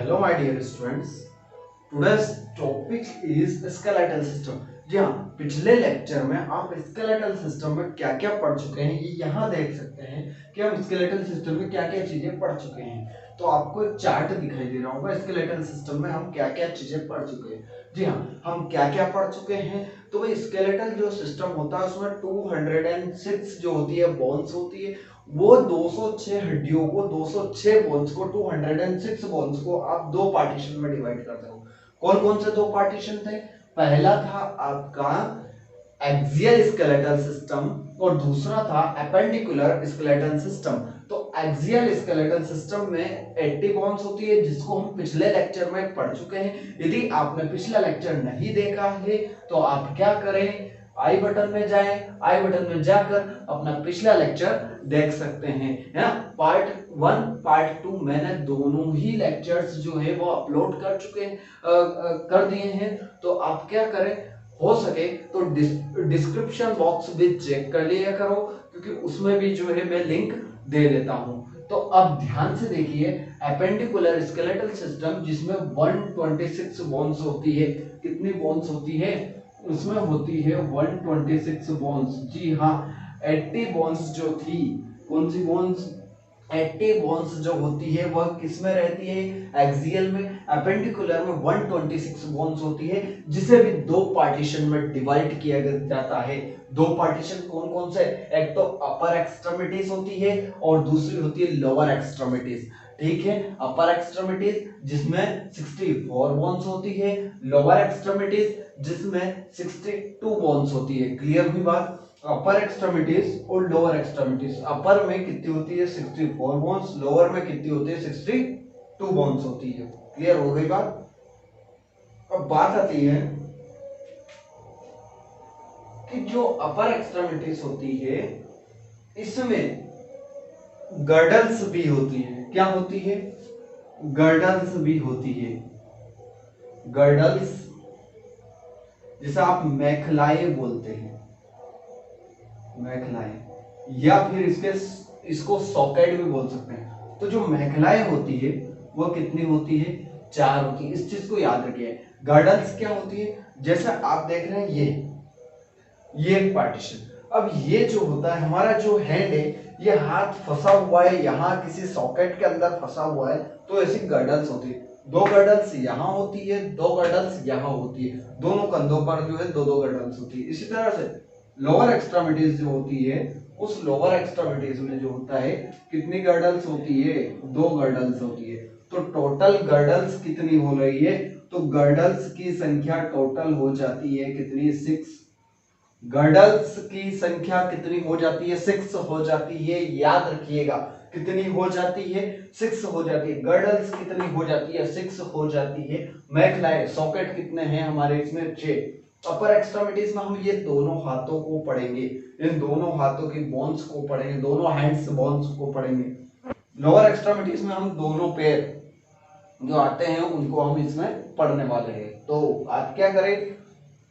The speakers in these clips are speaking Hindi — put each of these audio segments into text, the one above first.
Hello my dear students, today's topic is skeletal system। जी हाँ, पिछले लेक्चर में आप स्केलेटल सिस्टम में क्या क्या पढ़ चुके हैं ये यहाँ देख सकते हैं कि हम स्केलेटल सिस्टम में क्या क्या चीजें पढ़ चुके हैं। तो आपको एक चार्ट दिखाई दे रहा होगा स्केलेटल सिस्टम में हम क्या क्या चीजें पढ़ चुके हैं। जी हाँ, हम क्या क्या पढ़ चुके हैं। तो भाई स्केलेटल जो सिस्टम होता है उसमें 206 जो होती है बोन्स होती है। वो 206 हड्डियों को 206 बोन्स को 206 बोन्स को आप दो पार्टीशन में डिवाइड करते हो। कौन कौन से दो पार्टीशन थे? पहला था आपका एक्सियल स्केलेटल सिस्टम और दूसरा था एपेंडिकुलर स्केलेटल सिस्टम। तो एक्सियल स्केलेटल सिस्टम में 80 बोन्स होती है जिसको हम पिछले लेक्चर में पढ़ चुके हैं। यदि आपने पिछला लेक्चर नहीं देखा है तो आप क्या करें, आई बटन में जाएं, आई बटन में जाकर अपना पिछला लेक्चर देख सकते हैं, है ना। पार्ट 1 पार्ट 2 मैंने दोनों ही लेक्चर्स जो है वो अपलोड कर चुके हैं, कर दिए हैं। तो आप क्या करें, हो सके तो डिस्क्रिप्शन बॉक्स भी चेक कर लिया करो क्योंकि उसमें भी जो है मैं लिंक दे देता हूं। तो अब ध्यान से देखिए, एपेंडिकुलर स्केलेटल सिस्टम जिसमें 126 बोन्स होती है। कितनी बोन्स होती है? उसमें होती है 126 बोन्स। जी हाँ, 80 बोन्स जो थी, कौन सी बोन्स? 80 बोन्स जो होती है वह किस में रहती है? एक्सियल में। एपेंडिकुलर में 126 बोन्स होती है जिसे भी दो पार्टीशन में डिवाइड किया जाता है। दो पार्टीशन कौन कौन से? एक तो अपर एक्सट्रीमिटीज होती है और दूसरी होती है लोअर एक्सट्रीमिटीज। ठीक है, अपर एक्सट्रीमिटीज जिसमें 64 बोन्स होती है, लोअर एक्सट्रीमिटीज जिसमें 62 बोन्स होती है। क्लियर हुई बात? अपर एक्सट्रीमिटीज और लोअर एक्सट्रीमिटीज, अपर में कितनी होती है? 64 बोन्स, लोअर में कितनी होती है? 62 बोन्स होती है। क्लियर हो गई बात? अब बात आती है कि जो अपर एक्सट्रीमिटीज होती है इसमें गर्डल्स भी होती है। क्या होती है? गर्डल्स भी होती है। गर्डल्स जिसे आप मेखलाए बोलते हैं, मेखलाए, या फिर इसको सॉकेट भी बोल सकते हैं। तो जो मेखलाए होती है वो कितनी होती है? 4 होती है। इस चीज को याद रखिए। गर्डल्स क्या होती है? जैसे आप देख रहे हैं ये एक पार्टीशन। अब ये जो होता है हमारा जो हैंड है, ये हाथ फंसा हुआ है यहाँ किसी सॉकेट के अंदर फंसा हुआ है, तो ऐसी गर्डल्स होती है। दो गर्डल्स यहाँ होती है, दो गर्डल्स यहाँ होती है, दोनों कंधों पर जो है दो दो गर्डल्स होती है। इसी तरह से लोअर एक्सट्रीमिटीज जो होती है, उस लोअर एक्सट्रीमिटीज में जो होता है कितनी गर्डल्स होती है? 2 गर्डल्स होती है। तो टोटल गर्डल्स कितनी हो रही है? तो गर्डल्स की संख्या टोटल हो जाती है कितनी? 6। गर्डल्स की संख्या कितनी हो जाती है? 6 हो जाती है। याद रखिएगा, कितनी हो जाती है? 6 हो जाती है। गर्डल्स कितनी हो जाती है? 6 हो जाती है। मैखलाए सॉकेट कितने हैं हमारे इसमें? 6। अपर एक्सट्रीमिटीज में हम ये दोनों हाथों को पढ़ेंगे, इन दोनों हाथों की बोन्स को पढ़ेंगे, दोनों हैंड्स बोन्स को पढ़ेंगे। लोअर एक्सट्रीमिटीज में हम दोनों पैर जो आते हैं उनको हम इसमें पढ़ने वाले हैं। तो आप क्या करें,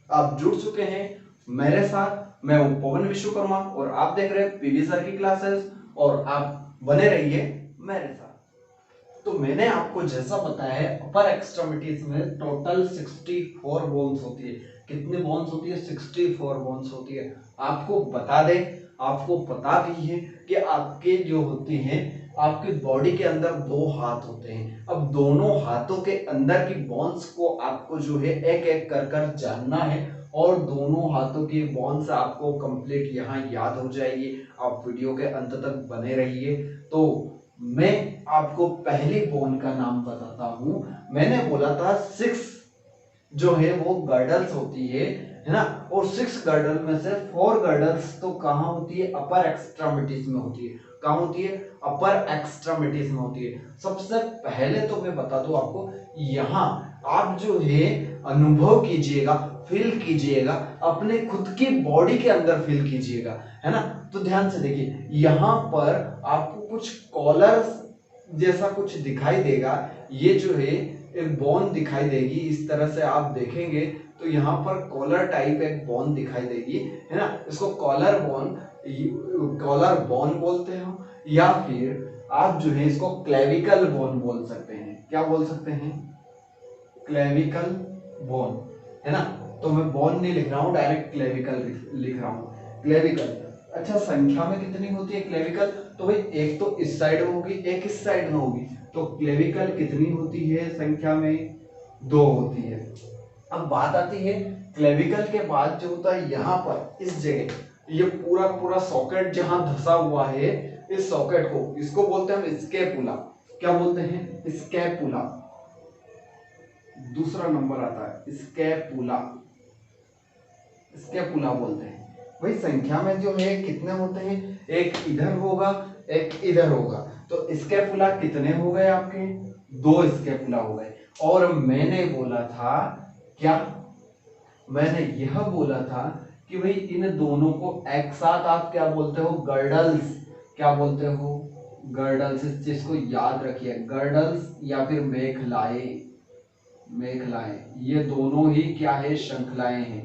आप जुड़ चुके हैं मेरे साथ। मैं हूं पवन विश्वकर्मा और आप देख रहे हैं पीवी सर की क्लासेस, और आप बने रहिए मेरे साथ। तो मैंने आपको जैसा बताया है, अपर एक्सट्रीमिटीज में टोटल 64 बोन्स होती है। कितने बोन्स होती है? 64 बोन्स होती है। आपको बता दें, आपको पता भी है कि आपके जो होते हैं, आपकी बॉडी के अंदर 2 हाथ होते हैं। अब दोनों हाथों के अंदर की बोन्स को आपको जो है एक एक कर कर जानना है और दोनों हाथों की बोन्स आपको कंप्लीट यहाँ याद हो जाएगी। आप वीडियो के अंत तक बने रहिए। तो मैं आपको पहली बोन का नाम बताता हूं। मैंने बोला था 6 जो है वो गर्डल्स होती है ना, और 6 गर्डल में से 4 गर्डल्स तो कहां होती है? अपर एक्सट्रीमिटीज में होती है। कहां होती है? अपर एक्सट्रीमिटीज में होती है। सबसे पहले तो मैं बता दूं आपको, यहां आप जो है अनुभव कीजिएगा, फील कीजिएगा, अपने खुद की बॉडी के अंदर फील कीजिएगा, है ना। तो ध्यान से देखिए, यहां पर आपको कुछ कॉलर जैसा कुछ दिखाई देगा। ये जो है एक बोन दिखाई देगी, इस तरह से आप देखेंगे तो यहाँ पर कॉलर टाइप एक बोन दिखाई देगी, है ना। इसको कॉलर बोन बोलते हैं, या फिर आप जो है इसको क्लेविकल बोन बोल सकते हैं। क्या बोल सकते हैं, क्लेविकल बोन, है ना। तो मैं बोन नहीं लिख रहा हूँ, डायरेक्ट क्लेविकल लिख रहा हूँ, क्लेविकल। अच्छा संख्या में कितनी होती है क्लेविकल, तो भाई एक तो इस साइड में होगी, एक इस साइड में होगी, तो क्लेविकल कितनी होती है संख्या में, 2 होती है। अब बात आती है क्लेविकल के बाद जो होता है यहाँ पर इस जगह, ये पूरा पूरा सॉकेट जहां धंसा हुआ है, इस सॉकेट को, इसको बोलते हैं हम स्कैपुला। क्या बोलते हैं, स्कैपुला। दूसरा नंबर आता है स्कैपुला, स्कैपुला बोलते हैं। भाई संख्या में जो है कितने होते हैं, एक इधर होगा, एक इधर होगा, तो स्कैपुला कितने हो गए आपके, 2 स्कैपुला हो गए। और मैंने बोला था क्या, मैंने यह बोला था कि भाई इन दोनों को एक साथ आप क्या बोलते हो, गर्डल्स। क्या बोलते हो, गर्डल्स। इस चीज को याद रखिए, गर्डल्स या फिर मेखलाएं, मेखलाएं, ये दोनों ही क्या है, श्रृंखलाएं हैं।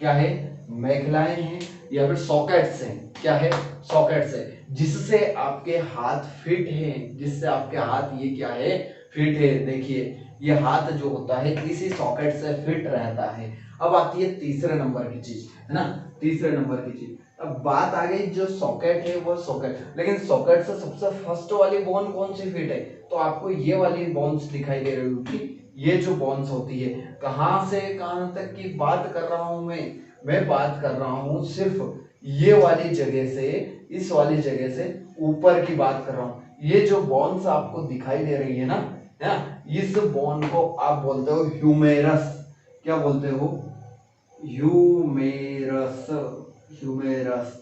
क्या है, मेखलाएं हैं या फिर सॉकेट्स हैं। क्या है, सॉकेट्स है, जिससे आपके हाथ फिट हैं, जिससे आपके हाथ ये क्या है, फिट है। देखिए ये हाथ जो होता है इसी सॉकेट से फिट रहता है। अब आती है तीसरे नंबर की चीज, है ना, तीसरे नंबर की चीज। अब बात आ गई जो सॉकेट है वो सॉकेट, लेकिन सॉकेट से सबसे फर्स्ट वाली बोन कौन सी फिट है, तो आपको ये वाली बोन्स दिखाई दे रही होगी। ये जो बोन्स होती है, कहां से कहां तक की बात कर रहा हूं मैं बात कर रहा हूं सिर्फ ये वाली जगह से इस वाली जगह से ऊपर की बात कर रहा हूं। ये जो बोन्स आपको दिखाई दे रही है ना, इस बोन को आप बोलते हो ह्यूमेरस। क्या बोलते हो, ह्यूमेरस। ह्यूमेरस,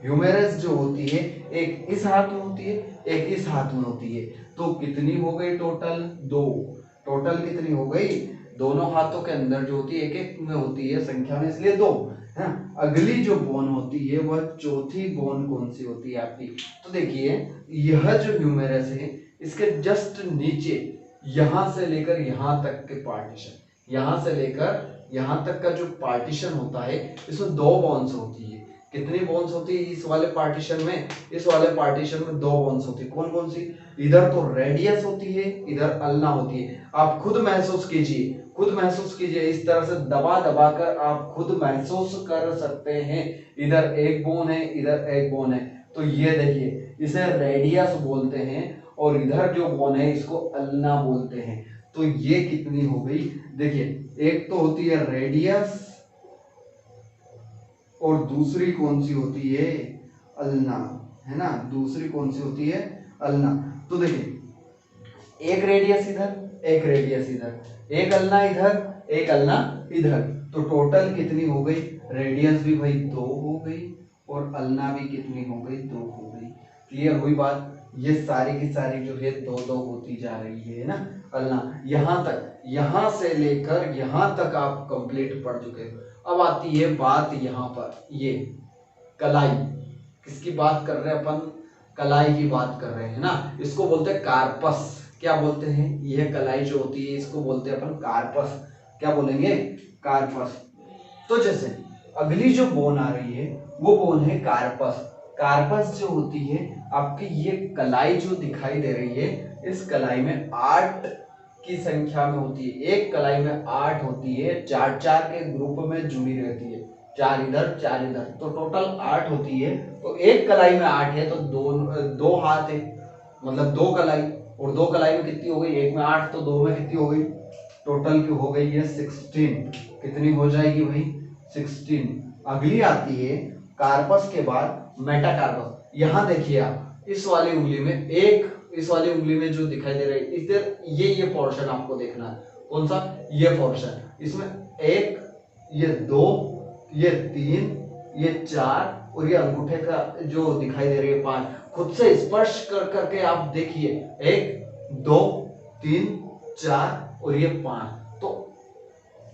ह्यूमेरस जो होती है एक इस हाथ में होती है, एक इस हाथ में होती है। तो कितनी हो गई टोटल, 2। टोटल कितनी हो गई, दोनों हाथों के अंदर जो होती है एक एक में होती है संख्या में, इसलिए 2 है। अगली जो बोन होती है वह चौथी बोन कौन सी होती है आपकी, तो देखिए यह जो ह्यूमेरस है इसके जस्ट नीचे यहां से लेकर यहां तक के पार्टीशन, यहां से लेकर यहां तक का जो पार्टीशन होता है इसमें 2 बोन्स होती है। कितनी बोन्स होती है इस वाले पार्टीशन में, इस वाले पार्टीशन में 2 बोन्स होती है। कौन कौन सी, इधर तो रेडियस होती है, इधर अल्ना होती है। आप खुद महसूस कीजिए, खुद महसूस कीजिए, इस तरह से दबा दबा कर आप खुद महसूस कर सकते हैं। इधर एक बोन है, इधर एक बोन है, तो ये देखिए इसे रेडियस बोलते हैं, और इधर जो बोन है इसको अल्ना बोलते हैं। तो ये कितनी हो गई, देखिए एक तो होती है रेडियस और दूसरी कौन सी होती है, अल्ना, है ना। दूसरी कौन सी होती है, अल्ना। तो देखिए एक रेडियस इधर, एक रेडियस इधर, एक अल्ना इधर, एक अल्ना इधर, तो टोटल कितनी हो गई, रेडियस भी भाई 2 हो गई और अल्ना भी कितनी हो गई, 2 हो गई। क्लियर हुई बात, ये सारी की सारी जो है 2-2 होती जा रही है ना, अल्ना। यहां तक, यहां से लेकर यहां तक आप कंप्लीट पढ़ चुके हो। अब आती है बात यहाँ पर, ये कलाई, किसकी बात कर रहे हैं अपन, कलाई की बात कर रहे हैं ना। इसको बोलते हैं कार्पस। क्या बोलते हैं, यह कलाई जो होती है इसको बोलते हैं अपन कार्पस। क्या बोलेंगे, कार्पस। तो जैसे अगली जो बोन आ रही है वो बोन है कार्पस। कार्पस जो होती है आपकी, ये कलाई जो दिखाई दे रही है, इस कलाई में 8 की संख्या में होती है। एक कलाई में 8 होती है, 4-4 के ग्रुप में जुड़ी रहती है, 4 इधर 4 इधर, तो टोटल 8 होती है। तो एक कलाई में 8 है तो दो हाथ है, मतलब 2 कलाई, और 2 कलाई में कितनी हो गई, एक में 8 तो 2 में कितनी हो गई, टोटल की हो गई है 16। कितनी हो जाएगी भाई, 16। अगली आती है कार्पस के बाद मेटाकार्पस। यहां देखिए आप इस वाली उंगली में एक, इस वाली उंगली में जो दिखाई दे रहा है इधर, ये पोर्शन आपको देखना है, कौन सा, ये पोर्शन। इसमें 1, ये 2, ये 3, ये 4, और ये अंगूठे का जो दिखाई दे रही है 5। खुद से स्पर्श कर करके आप देखिए, 1 2 3 4 और ये 5, तो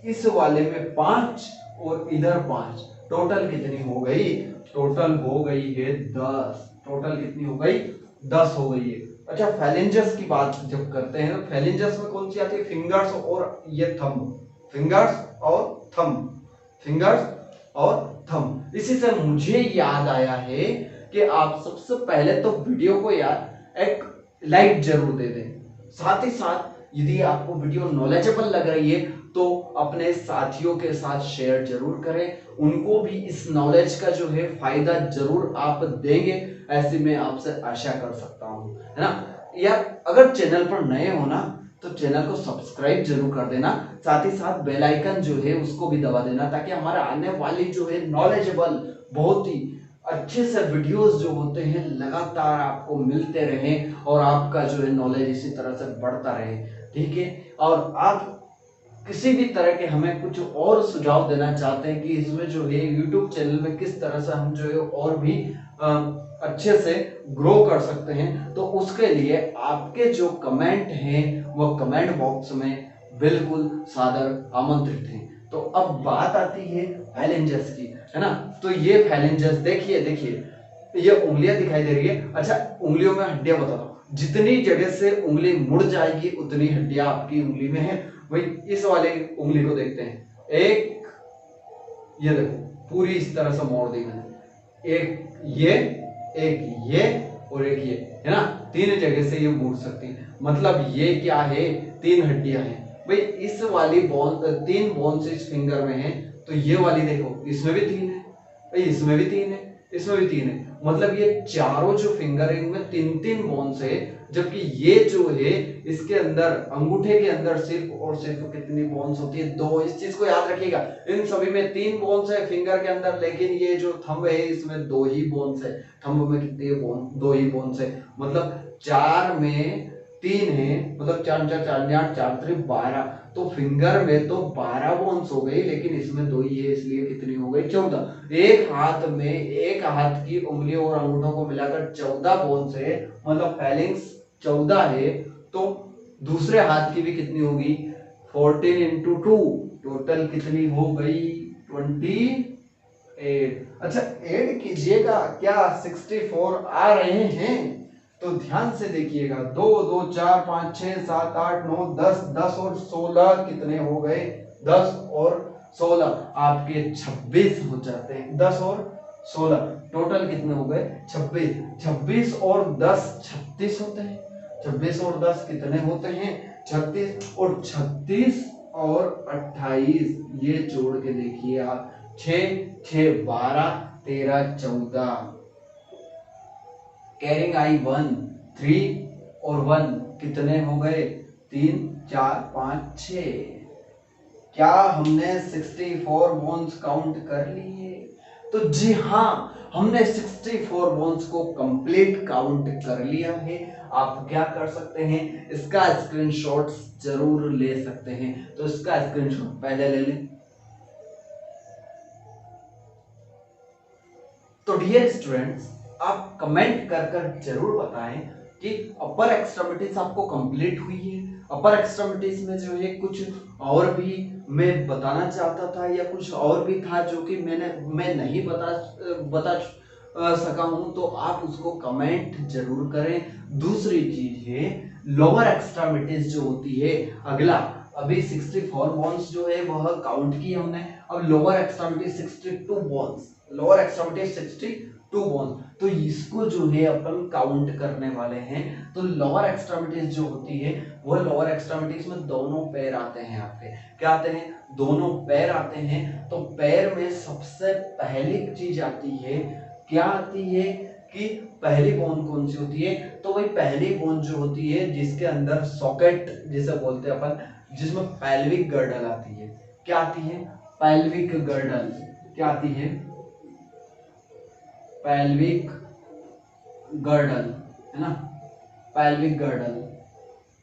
इस वाले में 5 और इधर 5, टोटल कितनी हो गई, टोटल हो गई है 10। टोटल कितनी हो गई, 10 हो गई है। अच्छा फेलिंजस की बात जब करते हैं, फेलिंजस में कौन सी आती है, फिंगर्स और ये थंब, फिंगर्स और थंब, फिंगर्स और थंब। इसी से मुझे याद आया है कि आप सबसे पहले तो वीडियो को यार एक लाइक जरूर दे दें, साथ ही साथ यदि आपको वीडियो नॉलेजेबल लग रही है तो अपने साथियों के साथ शेयर जरूर करें, उनको भी इस नॉलेज का जो है फायदा जरूर आप देंगे, ऐसी मैं आपसे आशा कर सकता हूँ, है ना। या अगर चैनल पर नए हो ना तो चैनल को सब्सक्राइब जरूर कर देना, साथ ही साथ बेल आइकन जो है उसको भी दबा देना, ताकि हमारे आने वाली जो है नॉलेजेबल बहुत ही अच्छे से वीडियोस जो होते हैं लगातार आपको मिलते रहें और आपका जो है नॉलेज इसी तरह से बढ़ता रहे, ठीक है। और आप किसी भी तरह के हमें कुछ और सुझाव देना चाहते हैं कि इसमें जो है यूट्यूब चैनल में किस तरह से हम जो है और भी अच्छे से ग्रो कर सकते हैं, तो उसके लिए आपके जो कमेंट हैं वो कमेंट बॉक्स में बिल्कुल सादर आमंत्रित हैं। तो अब बात आती है फैलेंजर्स की, है ना। तो ये फैलेंजर्स देखिए देखिए, ये उंगलियां दिखाई दे रही है। अच्छा, उंगलियों में हड्डियां बता दो, जितनी जगह से उंगली मुड़ जाएगी उतनी हड्डियां आपकी उंगली में है। भाई इस वाले उंगली को देखते हैं, एक ये देखो पूरी इस तरह से मोड़ दी मैंने, एक ये और एक ये, है ना। तीन जगह से ये मुड़ सकती है, मतलब ये क्या है, तीन हड्डियां हैं। भाई इस वाली बोन, तीन बोन्स इस फिंगर में है, तो ये वाली देखो इसमें भी तीन है, भाई इसमें भी तीन है, इसमें भी तीन है, मतलब ये चारों जो फिंगर है इनमें तीन तीन बोन्स है। जबकि ये जो है इसके अंदर, अंगूठे के अंदर सिर्फ और सिर्फ कितनी बोन्स होती है, दो। इस चीज को याद रखिएगा, इन सभी में तीन बोन्स है फिंगर के अंदर, लेकिन ये जो थंब है इसमें दो ही बोन्स है। थंब में कितनी बोन, दो ही बोन्स है, मतलब चार में तीन है, मतलब चार चार चार आठ, चार त्रिक 12, तो फिंगर में तो 12 बोन्स हो गई, लेकिन इसमें दो ही है, इसलिए कितनी हो गई, 14। एक हाथ में, एक हाथ की उंगलियों और अंगूठों को मिलाकर 14 बोन्स है, मतलब फैलिंग्स 14 है। तो दूसरे हाथ की भी कितनी होगी, 14 इंटू 2, टोटल कितनी हो गई, 28। अच्छा ऐड कीजिएगा, क्या 64 आ रहे हैं, तो ध्यान से देखिएगा, 2 2 4 5 6 7 8 9 10, 10 और 16 कितने हो गए, 10 और 16 आपके 26 हो जाते हैं। 10 और 16 टोटल कितने हो गए, 26। 26 और 10 36 होते हैं, 26 और 10 कितने होते हैं, 36। और 36 और 28 ये जोड़ के देखिए आप, 6 6 12 13 14, कैरिंग आई 1, 3 और 1 कितने हो गए, 3 4 5 6। क्या हमने 64 बोन्स काउंट कर लिए, तो जी हाँ, हमने 64 बोन्स को कंप्लीट काउंट कर लिया है। आप क्या कर सकते हैं, इसका स्क्रीनशॉट जरूर ले सकते हैं, तो इसका स्क्रीनशॉट पहले ले लें। तो डियर स्टूडेंट्स, आप कमेंट कर कर जरूर बताएं कि अपर एक्सट्रीमिटीज आपको कंप्लीट हुई है, अपर एक्सट्रीमिटीज में जो है कुछ और भी मैं बताना चाहता था, या कुछ और भी था जो कि मैं नहीं बता सका हूं, तो आप उसको कमेंट जरूर करें। दूसरी चीज है लोअर एक्सट्रीमिटीज जो होती है, अगला अभी 64 बोन्स जो है वह काउंट की हमने, अब lower extremity 62 bones, lower extremity 62 bones, तो इसको जो है अपन काउंट करने वाले हैं। तो लोअर एक्सट्रीमिटीज जो होती है वो लोअर एक्सट्रीमिटीज में दोनों पैर आते हैं आपके, क्या आते हैं, दोनों पैर आते हैं। तो पैर में सबसे पहली चीज आती है, क्या आती है कि पहली बोन कौन सी होती है, तो वही पहली बोन जो होती है जिसके अंदर सॉकेट जिसे बोलते हैं अपन, जिसमें पैल्विक गर्डल आती है। क्या आती है, पैल्विक गर्डल, क्या आती है, पैल्विक गर्डल, है ना, पैल्विक गर्डल,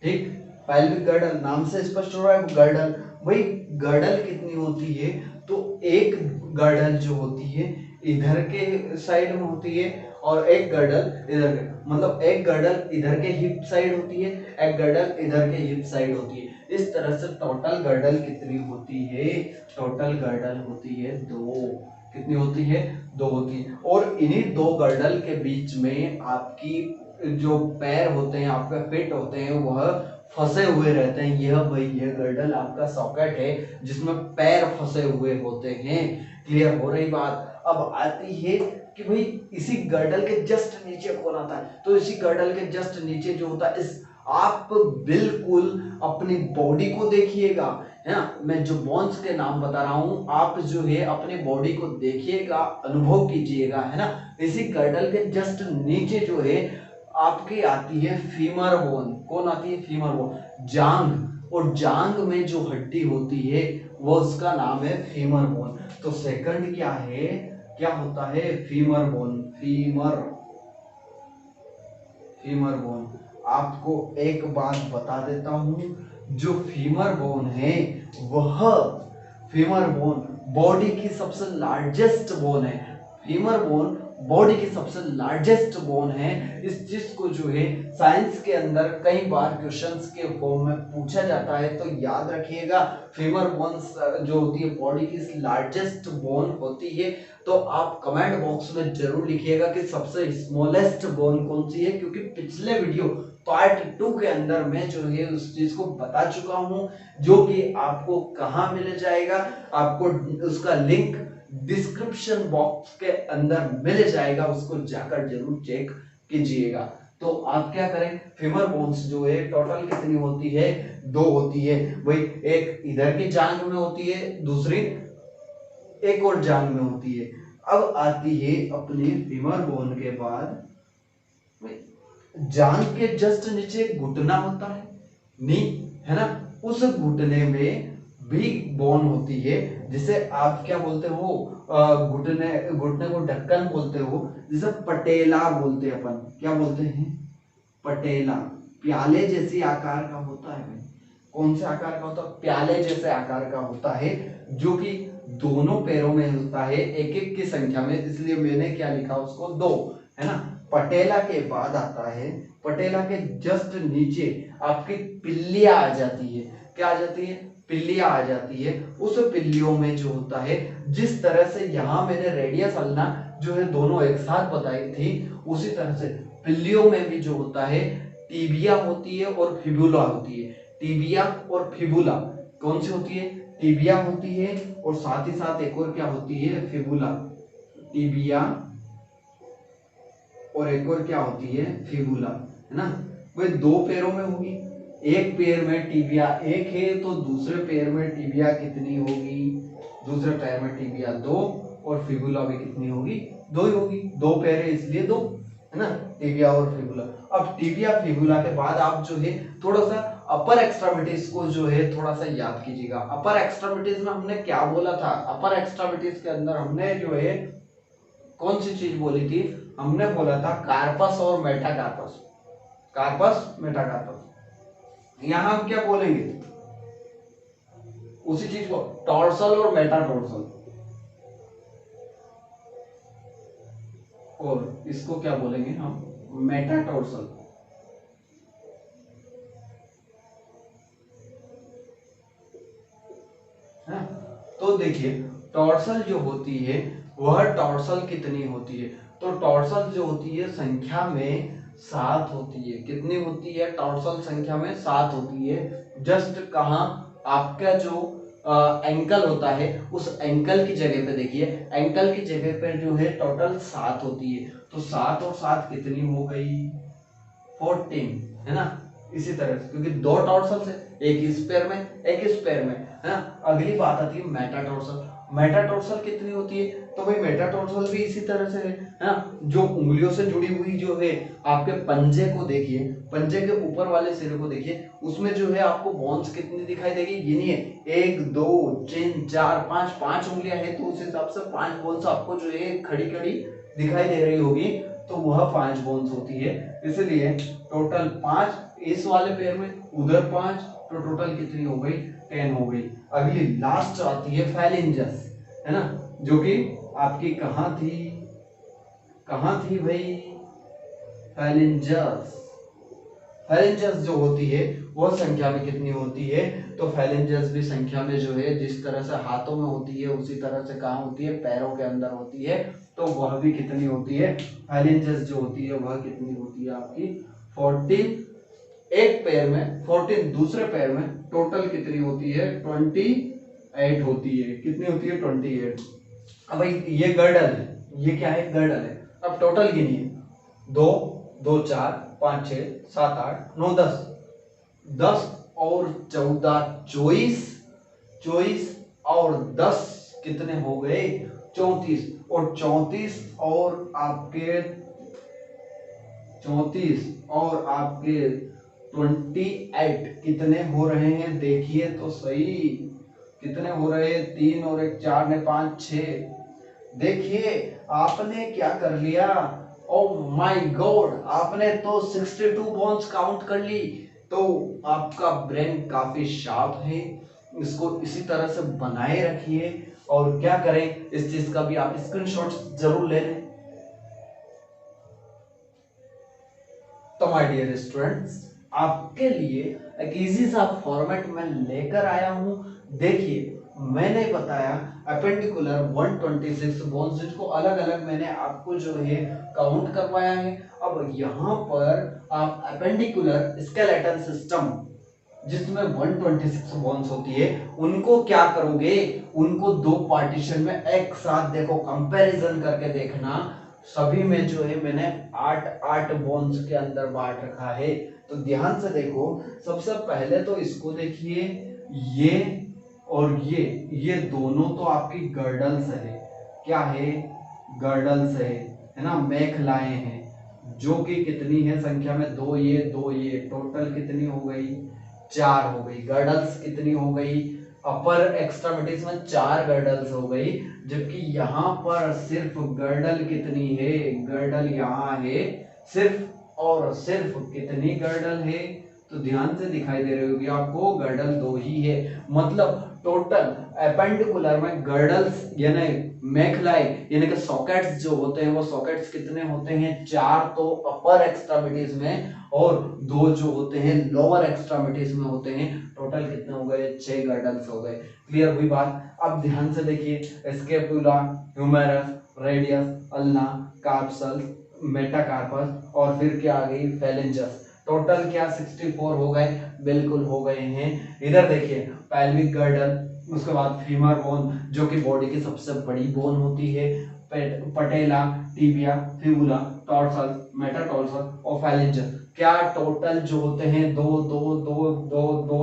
ठीक। पैल्विक गर्डल नाम से स्पष्ट हो रहा है, गर्डल, भाई गर्डल कितनी होती है, तो एक गर्डल जो होती है इधर के साइड में होती है, और एक गर्डल इधर के, मतलब एक गर्डल इधर के हिप साइड होती है, एक गर्डल इधर के हिप साइड होती है। इस तरह से टोटल गर्डल कितनी होती है, टोटल गर्डल होती है 2, कितनी होती है, 2 होती है। और इन्हीं 2 गर्डल के बीच में आपकी जो पैर होते हैं, आपके फिट होते हैं, वह फंसे हुए रहते हैं। यह भाई यह गर्डल आपका सॉकेट है जिसमें पैर फंसे हुए होते हैं। क्लियर हो रही बात। अब आती है कि भाई इसी गर्डल के जस्ट नीचे कौन आता है, तो इसी गर्डल के जस्ट नीचे जो होता है, इस आप बिल्कुल अपनी बॉडी को देखिएगा, है ना। मैं जो बोन्स के नाम बता रहा हूं, आप जो है अपनी बॉडी को देखिएगा, अनुभव कीजिएगा, है ना। इसी गर्डल के जस्ट नीचे जो है आपकी आती है फीमर बोन। कौन आती है? फीमर बोन, जांग। और जांग में जो हड्डी होती है वो उसका नाम है फीमर बोन। तो सेकंड क्या है, क्या होता है? Femur bone. Femur bone. आपको एक बात बता देता हूं, जो फीमर बोन है वह फीमर बोन बॉडी की सबसे लार्जेस्ट बोन है। फीमर बोन बॉडी की सबसे लार्जेस्ट बोन है। इस चीज को जो है साइंस के अंदर कई बार क्वेश्चंस के फॉर्म में पूछा जाता है, तो याद रखिएगा फीमर बोन्स जो होती है बॉडी की लार्जेस्ट बोन होती है। तो आप कमेंट बॉक्स में जरूर लिखिएगा कि सबसे स्मॉलेस्ट बोन कौन सी है, क्योंकि पिछले वीडियो पार्ट 2 के अंदर मैं जो है उस चीज को बता चुका हूं, जो कि आपको कहां मिल जाएगा, आपको उसका लिंक डिस्क्रिप्शन बॉक्स के अंदर मिल जाएगा, उसको जाकर जरूर चेक कीजिएगा। तो आप क्या करें, फीमर बोन्स जो है टोटल कितनी होती है? 2 होती है भाई। एक इधर की जांघ में होती है, दूसरी एक और जांघ में होती है। अब आती है अपनी फीमर बोन के बाद जांघ के जस्ट नीचे घुटना होता है, नी, है ना। उस घुटने में भी बोन होती है, जिसे आप क्या बोलते हो? घुटने घुटने को ढक्कन बोलते हो, जिसे पटेला बोलते हैं अपन। क्या बोलते हैं? पटेला। प्याले जैसी आकार का होता है भाई। कौन से आकार का होता है? प्याले जैसे आकार का होता है, जो कि दोनों पैरों में होता है, एक एक की संख्या में, इसलिए मैंने क्या लिखा उसको? 2, है ना। पटेला के बाद आता है, पटेला के जस्ट नीचे आपकी पिल्लियां आ जाती है। क्या आ जाती है? पिल्लियां आ जाती है। उस पिल्लियों में जो होता है, जिस तरह से यहां मैंने रेडियस अल्ना जो है दोनों एक साथ बताई थी, उसी तरह से पिल्लियों में भी जो होता है टीबिया होती है और फिबुला होती है। टीबिया और फिबुला कौन सी होती है? टीबिया होती है, और साथ ही साथ एक और क्या होती है? फिबुला। टीबिया और एक और क्या होती है? फिबुला, है ना। वह 2 पैरों में होगी। एक पैर में टीबिया एक है, तो दूसरे पैर में टीबिया कितनी होगी? दूसरे पैर में टीबिया 2, और फिबुला भी कितनी होगी? 2 ही होगी। 2 पैर है इसलिए 2, है ना। टीबिया और फिबुला। अब टीबिया फिबुला के बाद आप जो है थोड़ा सा अपर एक्स्ट्रीमिटीज को जो है थोड़ा सा याद कीजिएगा। अपर एक्स्ट्रीमिटीज में हमने क्या बोला था? अपर एक्स्ट्रीमिटीज के अंदर हमने जो है कौन सी चीज बोली थी? हमने बोला था कार्पस और मेटाकार्पस। Corpus, metacarpus. यहां हम क्या बोलेंगे? उसी चीज को, टॉर्सल और मेटाटॉर्सल। और इसको क्या बोलेंगे हम? मेटाटॉर्सल। है। तो देखिए टॉर्सल जो होती है वह टॉर्सल कितनी होती है? तो टॉर्सल जो होती है संख्या में 7 होती है। कितनी होती है? टॉर्सल संख्या में 7 होती है। जस्ट कहाँ? आपका जो एंकल होता है, उस एंकल की जगह पे देखिए, एंकल की जगह पे जो है टोटल 7 होती है। तो 7 और 7 कितनी हो गई? 14, है ना। इसी तरह से, क्योंकि 2 टॉर्सल है, एक इस पैर में एक इस पैर में, है ना। अगली बात आती है मेटाटॉर्सल। मेटाटॉर्सल कितनी होती है? तो भाई मेटाटॉर्सल भी इसी तरह से है ना। जो उंगलियों से जुड़ी हुई जो है, आपके पंजे को देखिए, पंजे के ऊपर वाले सिरे को देखिए, उसमें जो है आपको बोन्स कितनी दिखाई देगी? गिनिए, 1 2 3 4 5, 5 उंगलियां है, तो उस हिसाब से 5 बोन्स आपको जो है खड़ी खड़ी दिखाई दे रही होगी, तो वह 5 बोन्स होती है। इसलिए टोटल 5 इस वाले पैर में, उधर 5, तो टोटल कितनी हो गई? 10 हो गई। अगली लास्ट आती है फैलेंजस, है ना, जो कि आपकी कहां थी? कहां थी भाई? फैलेंजस। फैलेंजस जो होती है वह संख्या में कितनी होती है? तो फैलेंजस भी संख्या में जो है, जिस तरह से हाथों में होती है उसी तरह से कहां होती है? पैरों के अंदर होती है। तो वह भी कितनी होती है? फैलेंजस जो होती है वह कितनी होती है आपकी? 14 एक पैर में, 14 दूसरे पैर में, टोटल कितनी होती है? 28 होती है। कितनी होती है? 28। अब भाई ये गर्डल है, ये क्या है? गर्डल है। अब टोटल गिनिए, 2 2 4 5 6 7 8 9 10, 10 और 14 24, 24 और 10 कितने हो गए 34, और 34 और आपके 34 और आपके 28 कितने हो रहे हैं देखिए तो सही, कितने हो रहे हैं 3 और 1 4 ने 5 6। देखिए आपने क्या कर लिया, ओ माय गॉड, आपने तो 62 बोन्स काउंट कर ली। तो आपका ब्रेन काफी शार्प है, इसको इसी तरह से बनाए रखिए। और क्या करें, इस चीज का भी आप स्क्रीनशॉट जरूर ले लें। तो माय डियर स्टूडेंट्स, आपके लिए एक इजी सा फॉर्मेट में लेकर आया हूं। देखिए मैंने बताया अपेंडिकुलर 126 बोन्स, जिसको अलग अलग मैंने आपको जो है काउंट करवाया है। अब यहाँ पर आप अपेंडिकुलर स्केलेटल सिस्टम जिसमें 126 बोन्स होती है, उनको क्या करोगे, उनको दो पार्टीशन में एक साथ देखो, कंपैरिजन करके देखना। सभी में जो है मैंने 8-8 बोन्स के अंदर बांट रखा है। तो ध्यान से देखो, सबसे पहले तो इसको देखिए, ये और ये दोनों तो आपकी गर्डल्स है। क्या है, गर्डल्स है ना, मेखलाएं हैं, जो कि कितनी है संख्या में, दो ये टोटल कितनी हो गई 4 हो गई। गर्डल्स कितनी हो गई, अपर एक्सट्रीमिटीज में 4 गर्डल्स हो गई, जबकि यहाँ पर सिर्फ गर्डल कितनी है, गर्डल यहाँ है सिर्फ और सिर्फ कितनी गर्डल है, तो ध्यान से दिखाई दे रही होगी आपको, गर्डल 2 ही है। मतलब टोटल एपेंडिकुलर में गर्डल्स यानी मेखलाई यानी कि सॉकेट्स जो होते हैं, वो सॉकेट्स कितने होते हैं 4 तो अपर एक्सट्रीमिटीज में, और 2 जो होते हैं लोअर एक्सट्रीमिटीज में होते हैं। टोटल कितने हो गए 6 गर्डल्स हो गए। क्लियर हुई बात। अब ध्यान से देखिए, scapula, humerus, radius, ulna, carpus, metacarpus, और फिर क्या आ गई फेलेंजस। टोटल क्या 64 हो गए, बिल्कुल हो गए हैं। इधर देखिए पैल्विक गर्डल, उसके बाद फीमर बोन जो कि बॉडी की सबसे बड़ी बोन होती है, पटेला, टिबिया, फिबुला, टॉर्सल, मेटाटार्सल और फेलेंजस। क्या टोटल जो होते हैं 2 2 2 2 2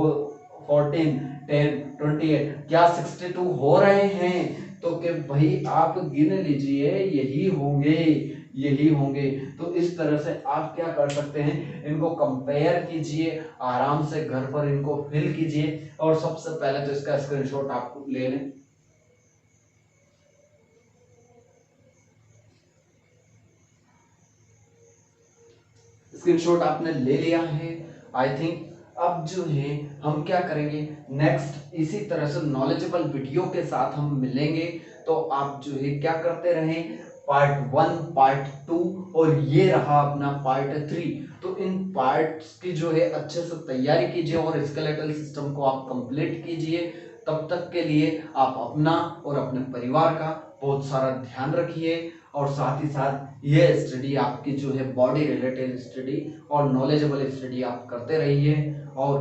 14 10 28, क्या 62 हो रहे हैं? तो कि भाई आप गिन लीजिए, यही होंगे, यही होंगे। तो इस तरह से आप क्या कर सकते हैं, इनको कंपेयर कीजिए, आराम से घर पर इनको फिल कीजिए। और सबसे पहले तो इसका स्क्रीनशॉट आप ले लें। स्क्रीनशॉट आपने ले लिया है आई थिंक। अब जो है हम क्या करेंगे, नेक्स्ट इसी तरह से नॉलेजेबल वीडियो के साथ हम मिलेंगे। तो आप जो है क्या करते रहें, पार्ट 1, पार्ट 2 और ये रहा अपना पार्ट 3। तो इन पार्ट्स की जो है अच्छे से तैयारी कीजिए और स्केलेटल सिस्टम को आप कंप्लीट कीजिए। तब तक के लिए आप अपना और अपने परिवार का बहुत सारा ध्यान रखिए, और साथ ही साथ ये स्टडी आपकी जो है बॉडी रिलेटेड स्टडी और नॉलेजेबल स्टडी आप करते रहिए। और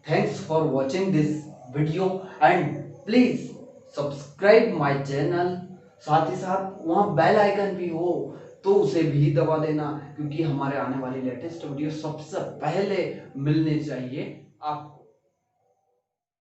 thanks for watching this video and please subscribe my channel. साथ ही साथ वहाँ बेल आइकन भी हो तो उसे भी दबा देना, क्योंकि हमारे आने वाली लेटेस्ट वीडियो सबसे पहले मिलनी चाहिए आपको।